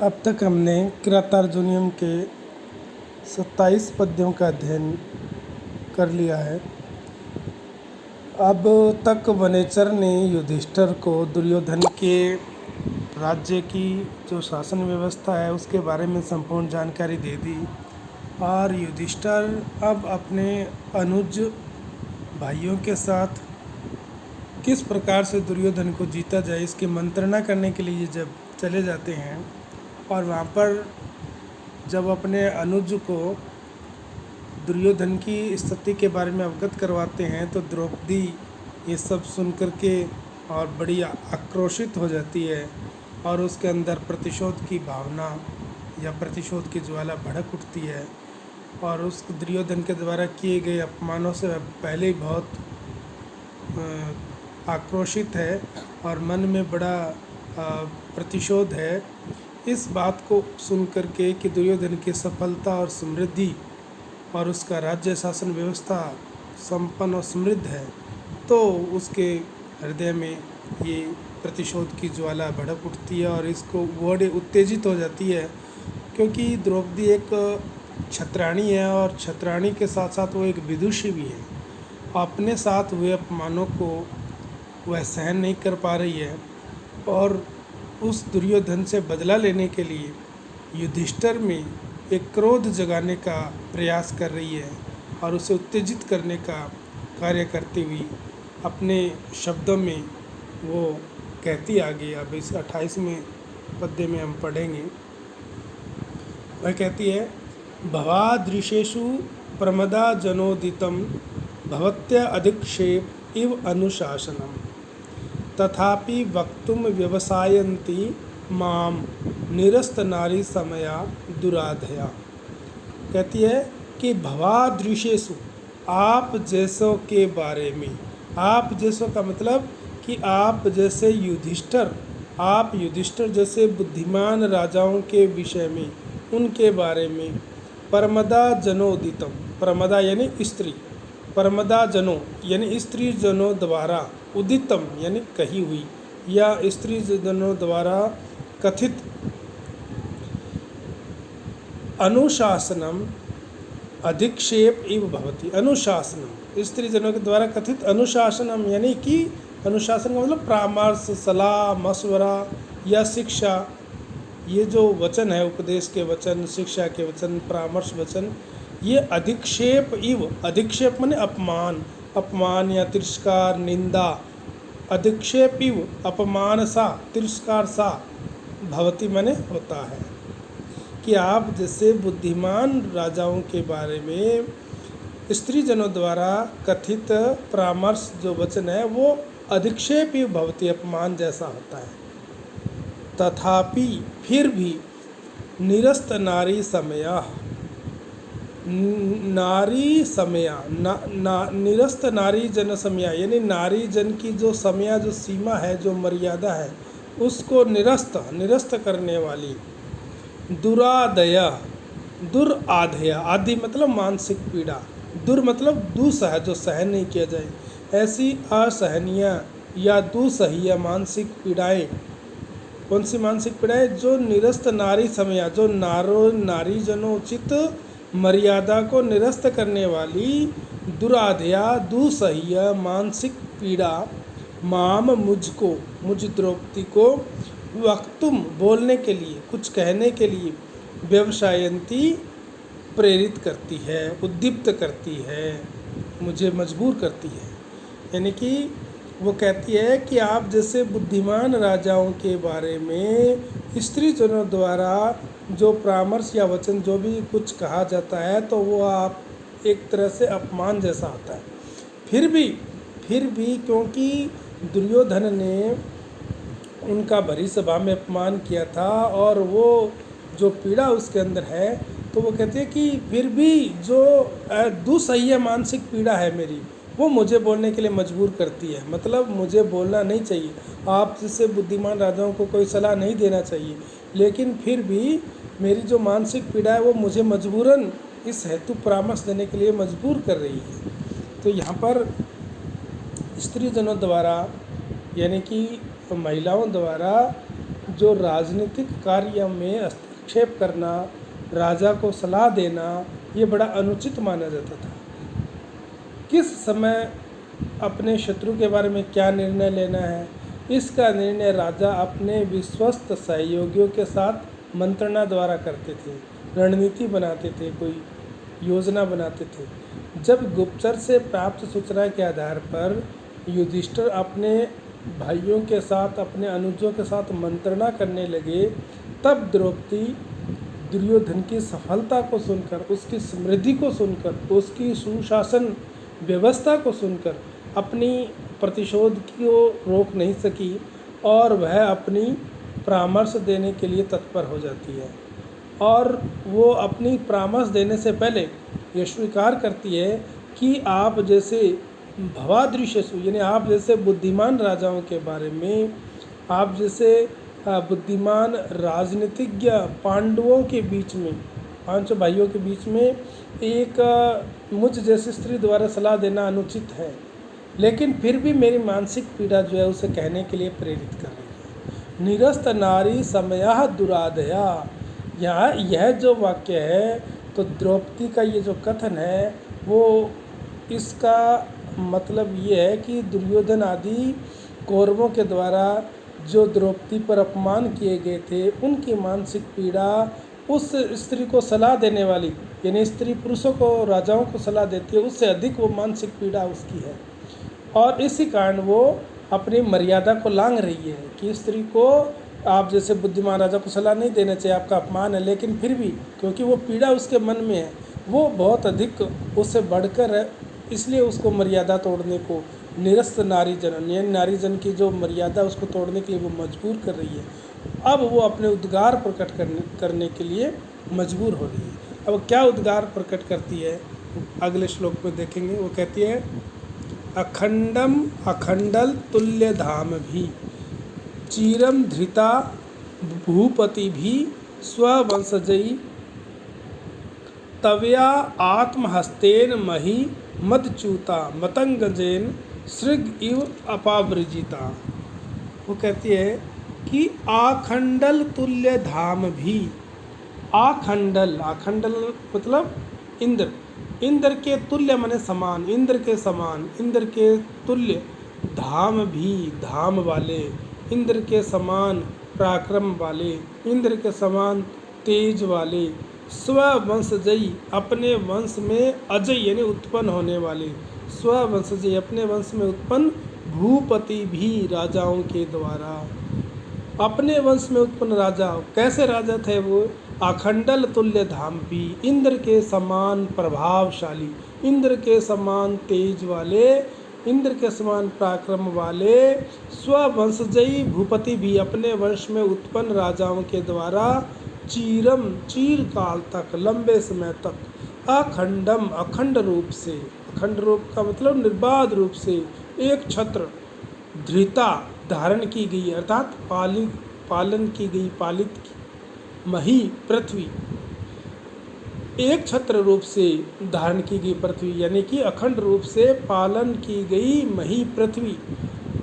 अब तक हमने किरातार्जुनीयम के 27 पद्यों का अध्ययन कर लिया है। अब तक वनेचर ने युधिष्ठिर को दुर्योधन के राज्य की जो शासन व्यवस्था है उसके बारे में संपूर्ण जानकारी दे दी और युधिष्ठिर अब अपने अनुज भाइयों के साथ किस प्रकार से दुर्योधन को जीता जाए इसकी मंत्रणा करने के लिए जब चले जाते हैं और वहाँ पर जब अपने अनुज को दुर्योधन की स्थिति के बारे में अवगत करवाते हैं तो द्रौपदी ये सब सुन कर के और बड़ी आक्रोशित हो जाती है और उसके अंदर प्रतिशोध की भावना या प्रतिशोध की ज्वाला भड़क उठती है और उस दुर्योधन के द्वारा किए गए अपमानों से पहले ही बहुत आक्रोशित है और मन में बड़ा प्रतिशोध है। इस बात को सुन कर के कि दुर्योधन की सफलता और समृद्धि और उसका राज्य शासन व्यवस्था संपन्न और समृद्ध है तो उसके हृदय में ये प्रतिशोध की ज्वाला भड़क उठती है और इसको बड़े उत्तेजित हो जाती है क्योंकि द्रौपदी एक छत्राणी है और छत्राणी के साथ साथ वो एक विदुषी भी है। अपने साथ हुए अपमानों को वह सहन नहीं कर पा रही है और उस दुर्योधन से बदला लेने के लिए युधिष्ठिर में एक क्रोध जगाने का प्रयास कर रही है और उसे उत्तेजित करने का कार्य करती हुई अपने शब्दों में वो कहती आगे। अब इस 28वें पद्य में हम पढ़ेंगे। वह कहती है, भवादृशेषु प्रमदा जनोदितं भवत्या अधिक्षेप इव अनुशासनम तथापि वक्तुम व्यवसायन्ति माम निरस्त नारी समया दुराधया। कहती है कि भवादृशेषु आप जैसों के बारे में, आप जैसों का मतलब कि आप जैसे युधिष्ठिर, आप युधिष्ठिर जैसे बुद्धिमान राजाओं के विषय में, उनके बारे में परमदा जनोदितम, परमदा यानी स्त्री, परमदा जनों यानी स्त्री जनों द्वारा, उदितम यानी कही हुई या स्त्री जनों द्वारा कथित, अनुशासनम अधिक्षेप इव भवति। अनुशासनम स्त्री जनों के द्वारा कथित अनुशासनम यानी कि अनुशासन का मतलब परामर्श, सलाह, मशवरा या शिक्षा। ये जो वचन है, उपदेश के वचन, शिक्षा के वचन, परामर्श वचन, ये अधिक्षेप इव, अधिक्षेप माने अपमान, अपमान या तिरस्कार, निंदा, अधिक्षेप इव अपमान सा, तिरस्कार सा, भवति माने होता है कि आप जैसे बुद्धिमान राजाओं के बारे में स्त्री जनों द्वारा कथित परामर्श जो वचन है वो अधिक्षेप इव भवति, अपमान जैसा होता है। तथापि फिर भी निरस्त नारी समया, नारी समया निरस्त नारी जन समया यानी नारी जन की जो समया, जो सीमा है, जो मर्यादा है, उसको निरस्त करने वाली दुरादया, दुराधया, आदि मतलब मानसिक पीड़ा, दुर मतलब दुसह जो सहन नहीं किया जाए, ऐसी असहनीय या दुसह्य मानसिक पीड़ाएं। कौन सी मानसिक पीड़ाएं? जो निरस्त नारी समया, जो नारी जनोचित मर्यादा को निरस्त करने वाली दुराधया, दुसह्य मानसिक पीड़ा माम मुझको, मुझ द्रौपदी को वक्तुम बोलने के लिए, कुछ कहने के लिए, व्यवसायंती प्रेरित करती है, उद्दीप्त करती है, मुझे मजबूर करती है। यानी कि वो कहती है कि आप जैसे बुद्धिमान राजाओं के बारे में स्त्री जनों द्वारा जो परामर्श या वचन जो भी कुछ कहा जाता है तो वो आप एक तरह से अपमान जैसा होता है। फिर भी क्योंकि दुर्योधन ने उनका भरी सभा में अपमान किया था और वो जो पीड़ा उसके अंदर है तो वो कहते हैं कि फिर भी जो दुसह्य मानसिक पीड़ा है मेरी, वो मुझे बोलने के लिए मजबूर करती है। मतलब मुझे बोलना नहीं चाहिए, आप जैसे बुद्धिमान राजाओं को कोई सलाह नहीं देना चाहिए, लेकिन फिर भी मेरी जो मानसिक पीड़ा है वो मुझे मजबूरन इस हेतु परामर्श देने के लिए मजबूर कर रही है। तो यहाँ पर स्त्री जनों द्वारा यानी कि महिलाओं द्वारा जो राजनीतिक कार्य में हस्तक्षेप करना, राजा को सलाह देना, ये बड़ा अनुचित माना जाता था। किस समय अपने शत्रु के बारे में क्या निर्णय लेना है, इसका निर्णय राजा अपने विश्वस्त सहयोगियों के साथ मंत्रणा द्वारा करते थे, रणनीति बनाते थे, कोई योजना बनाते थे। जब गुप्तचर से प्राप्त सूचना के आधार पर युधिष्ठिर अपने भाइयों के साथ, अपने अनुजों के साथ मंत्रणा करने लगे, तब द्रौपदी दुर्योधन की सफलता को सुनकर, उसकी समृद्धि को सुनकर, उसकी सुशासन व्यवस्था को सुनकर अपनी प्रतिशोध को रोक नहीं सकी और वह अपनी परामर्श देने के लिए तत्पर हो जाती है। और वो अपनी परामर्श देने से पहले ये स्वीकार करती है कि आप जैसे भवादृशेषु, यानी आप जैसे बुद्धिमान राजाओं के बारे में, आप जैसे बुद्धिमान राजनीतिज्ञ पांडवों के बीच में, 5 भाइयों के बीच में एक मुझ जैसी स्त्री द्वारा सलाह देना अनुचित है, लेकिन फिर भी मेरी मानसिक पीड़ा जो है उसे कहने के लिए प्रेरित कर रही है। निरस्त नारी समयः दुराधया, यहाँ यह जो वाक्य है, तो द्रौपदी का ये जो कथन है वो इसका मतलब ये है कि दुर्योधन आदि कौरवों के द्वारा जो द्रौपदी पर अपमान किए गए थे, उनकी मानसिक पीड़ा उस स्त्री को सलाह देने वाली, यानी स्त्री पुरुषों को, राजाओं को सलाह देती है, उससे अधिक वो मानसिक पीड़ा उसकी है। और इसी कारण वो अपनी मर्यादा को लांघ रही है कि स्त्री को आप जैसे बुद्धिमान राजा को सलाह नहीं देना चाहिए, आपका अपमान है, लेकिन फिर भी क्योंकि वो पीड़ा उसके मन में है, वो बहुत अधिक उससे बढ़कर है, इसलिए उसको मर्यादा तोड़ने को, निरस्त नारी जनन, यानी नारी जन की जो मर्यादा उसको तोड़ने के लिए वो मजबूर कर रही है। अब वो अपने उद्गार प्रकट करने के लिए मजबूर हो रही है। अब क्या उद्गार प्रकट करती है अगले श्लोक में देखेंगे। वो कहती है अखंडम अखंडल तुल्य धाम भी चीरम धृता भूपति भी स्ववंशजयी तवया आत्महस्तेन मही मदच्युता मतंगजेन सृग इव अपावृजिता। वो कहती है कि आखंडल तुल्य धाम भी, आखंडल, आखंडल मतलब इंद्र, इंद्र के तुल्य माने समान, इंद्र के समान, इंद्र के तुल्य, धाम भी, धाम वाले, इंद्र के समान पराक्रम वाले, इंद्र के समान तेज वाले, स्ववंशजयी अपने वंश में अजय यानी उत्पन्न होने वाले, स्ववंशजयी अपने वंश में उत्पन्न, भूपति भी राजाओं के द्वारा, अपने वंश में उत्पन्न राजा। कैसे राजा थे वो? अखंडल तुल्य धाम भी, इंद्र के समान प्रभावशाली, इंद्र के समान तेज वाले, इंद्र के समान पराक्रम वाले, स्ववंशजयी भूपति भी अपने वंश में उत्पन्न राजाओं के द्वारा, चीरम चीर काल तक, लंबे समय तक, अखंडम अखंड रूप से, अखंड रूप का मतलब निर्बाध रूप से, एक छत्र, धृता धारण की गई अर्थात पालन की गई, पालित की, मही पृथ्वी, एक छत्र रूप से धारण की गई पृथ्वी, यानी कि अखंड रूप से पालन की गई मही पृथ्वी,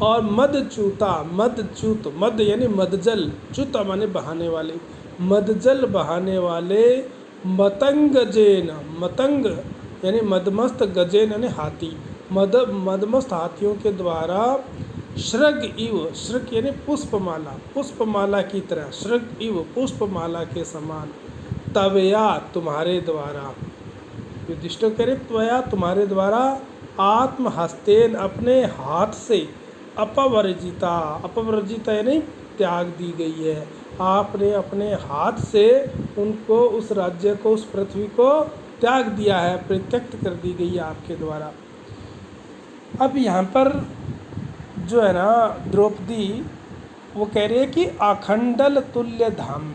और मदच्युता, मदच्युत, मद यानी मदजल, च्युत माने बहाने वाले, मदजल बहाने वाले, मतंगजेन, मतंग यानी मदमस्त, गजेन यानी हाथी, मदमस्त हाथियों के द्वारा, श्रग इव, श्रग यानी पुष्पमाला, पुष्पमाला की तरह, श्रग इव पुष्पमाला के समान, तवया तुम्हारे द्वारा, युधिष्ठिर कह रहे त्वया तुम्हारे द्वारा, आत्महस्तेन अपने हाथ से, अपवर्जिता, अपवर्जिता यानी त्याग दी गई है, आपने अपने हाथ से उनको, उस राज्य को, उस पृथ्वी को त्याग दिया है, परित्यक्त कर दी गई है आपके द्वारा। अब यहाँ पर जो है ना द्रौपदी वो कह रही है कि अखंडल तुल्य धाम,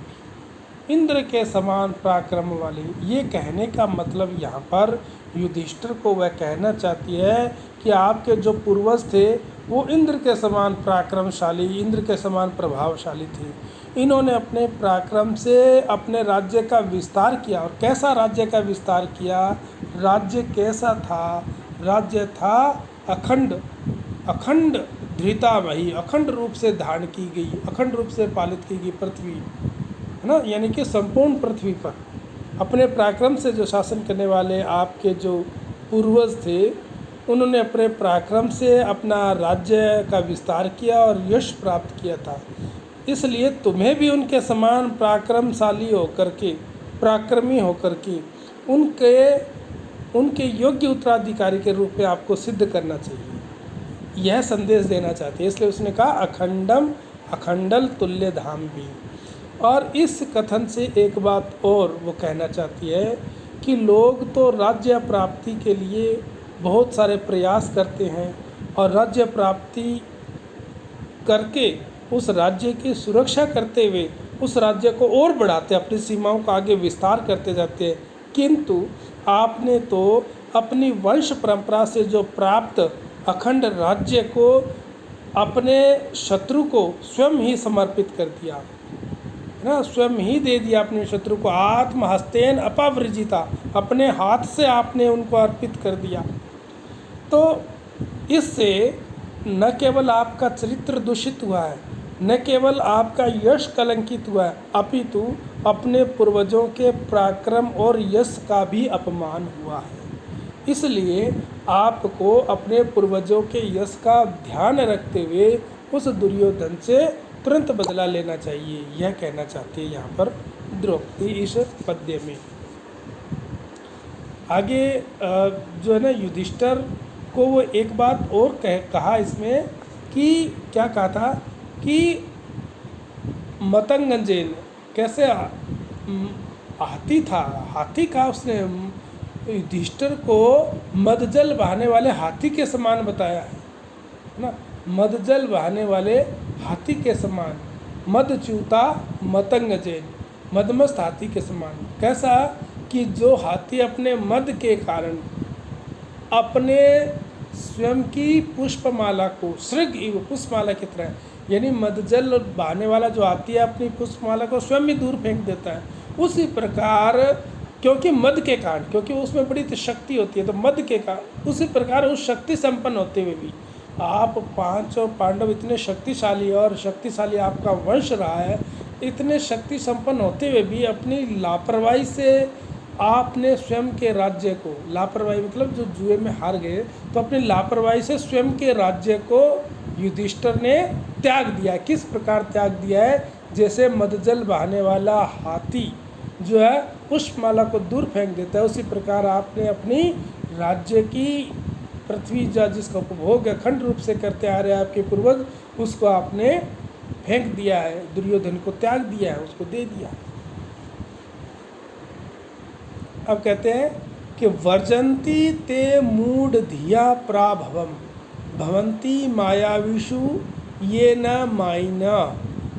इंद्र के समान पराक्रम वाली। ये कहने का मतलब यहाँ पर युधिष्ठिर को वह कहना चाहती है कि आपके जो पूर्वज थे वो इंद्र के समान पराक्रमशाली, इंद्र के समान प्रभावशाली थे। इन्होंने अपने पराक्रम से अपने राज्य का विस्तार किया। और कैसा राज्य का विस्तार किया? राज्य कैसा था? राज्य था अखंड, अखंड धृतामही अखंड रूप से धारण की गई, अखंड रूप से पालित की गई पृथ्वी, है ना, यानी कि संपूर्ण पृथ्वी पर अपने पराक्रम से जो शासन करने वाले आपके जो पूर्वज थे, उन्होंने अपने पराक्रम से अपना राज्य का विस्तार किया और यश प्राप्त किया था। इसलिए तुम्हें भी उनके समान पराक्रमशाली होकर के, पराक्रमी होकर के उनके योग्य उत्तराधिकारी के रूप में आपको सिद्ध करना चाहिए, यह संदेश देना चाहती है। इसलिए उसने कहा अखंडम अखंडल तुल्य धाम भी। और इस कथन से एक बात और वो कहना चाहती है कि लोग तो राज्य प्राप्ति के लिए बहुत सारे प्रयास करते हैं और राज्य प्राप्ति करके उस राज्य की सुरक्षा करते हुए उस राज्य को और बढ़ाते, अपनी सीमाओं का आगे विस्तार करते जाते हैं, किंतु आपने तो अपनी वंश परंपरा से जो प्राप्त अखंड राज्य को अपने शत्रु को स्वयं ही समर्पित कर दिया, है ना, स्वयं ही दे दिया अपने शत्रु को। आत्महस्तेन अपवृजिता, अपने हाथ से आपने उनको अर्पित कर दिया। तो इससे न केवल आपका चरित्र दूषित हुआ है, न केवल आपका यश कलंकित हुआ है, अपितु अपने पूर्वजों के पराक्रम और यश का भी अपमान हुआ है। इसलिए आपको अपने पूर्वजों के यश का ध्यान रखते हुए उस दुर्योधन से तुरंत बदला लेना चाहिए, यह कहना चाहती है यहाँ पर द्रौपदी इस पद्य में। आगे जो है ना, युधिष्ठिर को वो एक बात और कहा इसमें कि क्या कहा था कि मतंगंजन, कैसे हाथी था, हाथी का उसने युधिष्ठिर को मदजल बहाने वाले हाथी के समान बताया है ना, मदजल बहाने वाले हाथी के समान, मदच्युता मतंगजन, मदमस्त हाथी के समान। कैसा कि जो हाथी अपने मद के कारण अपने स्वयं की पुष्पमाला को श्रृग पुष्पमाला की तरह, यानी मदजल बहाने वाला जो हाथी है अपनी पुष्पमाला को स्वयं ही दूर फेंक देता है, उसी प्रकार क्योंकि मद के कारण, क्योंकि उसमें बड़ी शक्ति होती है, तो मद के कारण उसी प्रकार उस शक्ति संपन्न होते हुए भी आप पांचों पांडव इतने शक्तिशाली और शक्तिशाली आपका वंश रहा है, इतने शक्ति संपन्न होते हुए भी अपनी लापरवाही से आपने स्वयं के राज्य को, लापरवाही मतलब जो जुए में हार गए, तो अपनी लापरवाही से स्वयं के राज्य को युधिष्ठिर ने त्याग दिया। किस प्रकार त्याग दिया है? जैसे मदजल बहाने वाला हाथी जो है पुष्पमाला को दूर फेंक देता है, उसी प्रकार आपने अपनी राज्य की पृथ्वी जिसका उपभोग अखंड रूप से करते आ रहे हैं आपके पूर्वज, उसको आपने फेंक दिया है, दुर्योधन को त्याग दिया है, उसको दे दिया। अब कहते हैं कि वर्जंती ते मूढ़ धिया प्राभवम भवंती मायाविषु ये न मायिना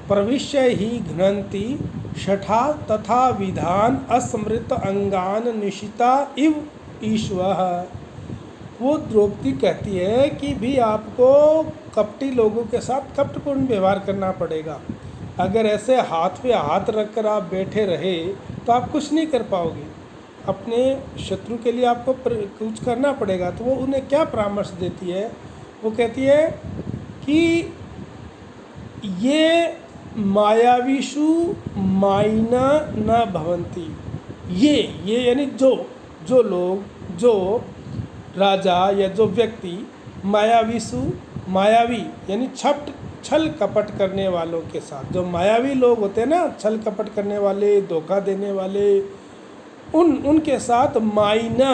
प्रविश्य ही घ्नन्ति शठा तथा विधान असमृत अंगान निशिता इव ईश्वः। वो द्रौपदी कहती है कि भी आपको कपटी लोगों के साथ कपटपूर्ण व्यवहार करना पड़ेगा। अगर ऐसे हाथ पे हाथ रखकर आप बैठे रहे तो आप कुछ नहीं कर पाओगे, अपने शत्रु के लिए आपको कुछ करना पड़ेगा। तो वो उन्हें क्या परामर्श देती है? वो कहती है कि ये मायाविषु मायिना न भवंती, ये यानी जो लोग, जो राजा या जो व्यक्ति मायाविषु, मायावी यानी छल कपट करने वालों के साथ, जो मायावी लोग होते हैं ना, छल कपट करने वाले, धोखा देने वाले, उनके साथ मायिना,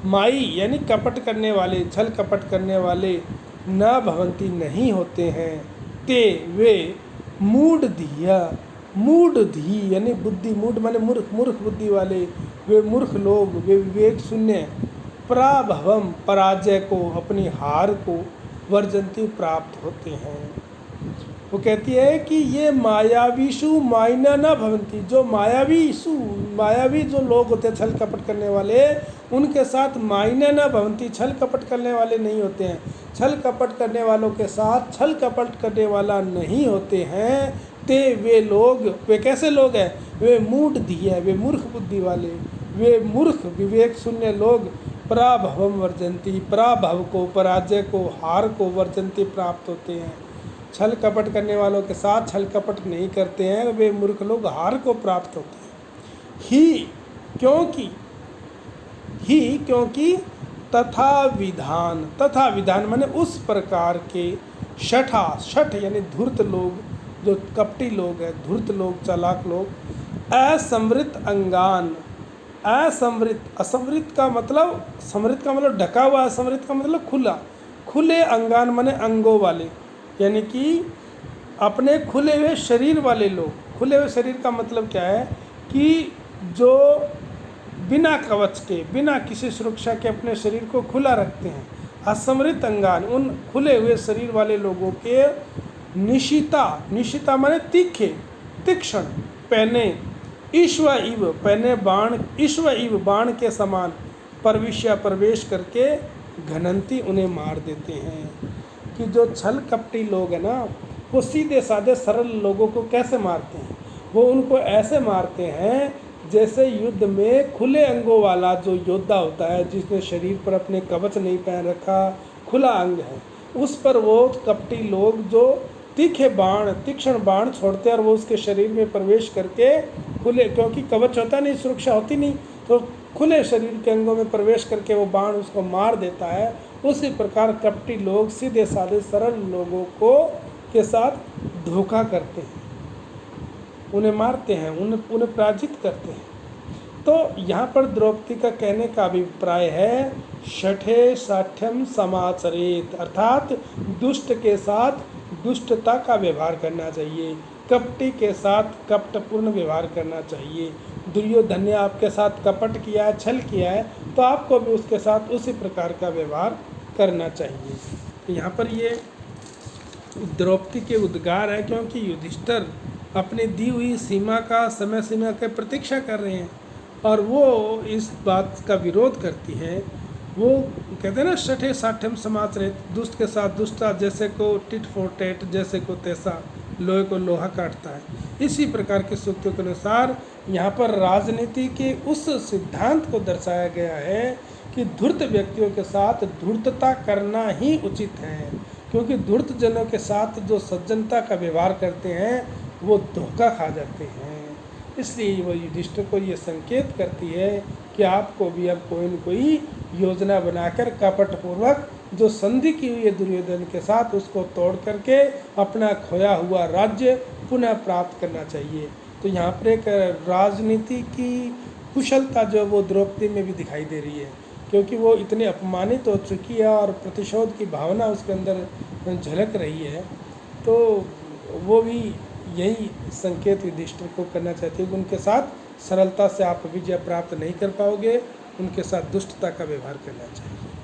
माई यानी कपट करने वाले, छल कपट करने वाले न भवंती नहीं होते हैं। ते वे मूढ़ धिया, मूढ़ धी यानी बुद्धि, मूढ़ माने मूर्ख, मूर्ख बुद्धि वाले, वे मूर्ख लोग, वे विवेक शून्य पराभवम पराजय को, अपनी हार को वर्जंती प्राप्त होते हैं। वो कहती है कि ये मायावीषु मायिना न भवंती, जो मायावी जो लोग होते हैं छल कपट करने वाले, उनके साथ मायिना न भवंती, छल कपट करने वाले नहीं होते हैं। छल कपट करने वालों के साथ छल कपट करने वाला नहीं होते हैं। ते वे लोग, वे कैसे लोग हैं? वे मूढ़ धी है, वे मूर्ख बुद्धि वाले, वे मूर्ख विवेक शून्य लोग, पराभवम वर्जंती, पराभव को, पराजय को, हार को वर्जंती प्राप्त होते हैं। छल कपट करने वालों के साथ छल कपट नहीं करते हैं, वे मूर्ख लोग हार को प्राप्त होते हैं। क्योंकि तथा विधान माने उस प्रकार के शठ यानी धूर्त लोग, जो कपटी लोग हैं, धूर्त लोग, चालाक लोग, असमृत अंगान, असमृत का मतलब, समृत का मतलब ढका हुआ, असमृत का मतलब खुला, खुले अंगान माने अंगों वाले, यानी कि अपने खुले हुए शरीर वाले लोग। खुले हुए शरीर का मतलब क्या है कि जो बिना कवच के, बिना किसी सुरक्षा के अपने शरीर को खुला रखते हैं। असमृत अंगान, उन खुले हुए शरीर वाले लोगों के निशिता माने तीखे, तीक्ष्ण, पहने, ईश्व इव बाण के समान प्रवेश करके घनंती उन्हें मार देते हैं। कि जो छल कपटी लोग हैं ना, वो सीधे साधे सरल लोगों को कैसे मारते हैं? वो उनको ऐसे मारते हैं जैसे युद्ध में खुले अंगों वाला जो योद्धा होता है, जिसने शरीर पर अपने कवच नहीं पहन रखा, खुला अंग है, उस पर वो कपटी लोग जो तीक्ष्ण बाण छोड़ते हैं और वो उसके शरीर में प्रवेश करके खुले, क्योंकि कवच होता नहीं, सुरक्षा होती नहीं, तो खुले शरीर के अंगों में प्रवेश करके वो बाण उसको मार देता है। उसी प्रकार कपटी लोग सीधे साधे सरल लोगों को के साथ धोखा करते हैं, उन्हें मारते हैं, उन्हें पराजित करते हैं। तो यहाँ पर द्रौपदी का कहने का अभिप्राय है शठे साठ्यम समाचरेत, अर्थात दुष्ट के साथ दुष्टता का व्यवहार करना चाहिए, कपटी के साथ कपटपूर्ण व्यवहार करना चाहिए। दुर्योधन ने आपके साथ कपट किया है, छल किया है, तो आपको भी उसके साथ उसी प्रकार का व्यवहार करना चाहिए। तो यहाँ पर ये द्रौपदी के उद्गार है, क्योंकि युधिष्ठिर अपनी दी हुई सीमा का, समय सीमा की प्रतीक्षा कर रहे हैं और वो इस बात का विरोध करती है। वो कहते हैं ना शठे साठ्यम समाचरेत, दुष्ट के साथ दुष्टता, जैसे को टिट फॉर टैट, जैसे को तैसा, लोहे को लोहा काटता है। इसी प्रकार की सूक्तियों के अनुसार यहाँ पर राजनीति के उस सिद्धांत को दर्शाया गया है कि धूर्त व्यक्तियों के साथ धूर्तता करना ही उचित है, क्योंकि धूर्त जनों के साथ जो सज्जनता का व्यवहार करते हैं वो धोखा खा जाते हैं। इसलिए वो युधिष्ठिर को ये संकेत करती है कि आपको भी अब कोई न कोई योजना बनाकर कपटपूर्वक जो संधि की हुई है दुर्योधन के साथ, उसको तोड़ करके अपना खोया हुआ राज्य पुनः प्राप्त करना चाहिए। तो यहाँ पर एक राजनीति की कुशलता जो वो द्रौपदी में भी दिखाई दे रही है, क्योंकि वो इतनी अपमानित हो चुकी है और प्रतिशोध की भावना उसके अंदर झलक रही है। तो वो भी यही संकेत युधिष्ठिर को करना चाहती है कि उनके साथ सरलता से आप विजय प्राप्त नहीं कर पाओगे, उनके साथ दुष्टता का व्यवहार करना चाहिए।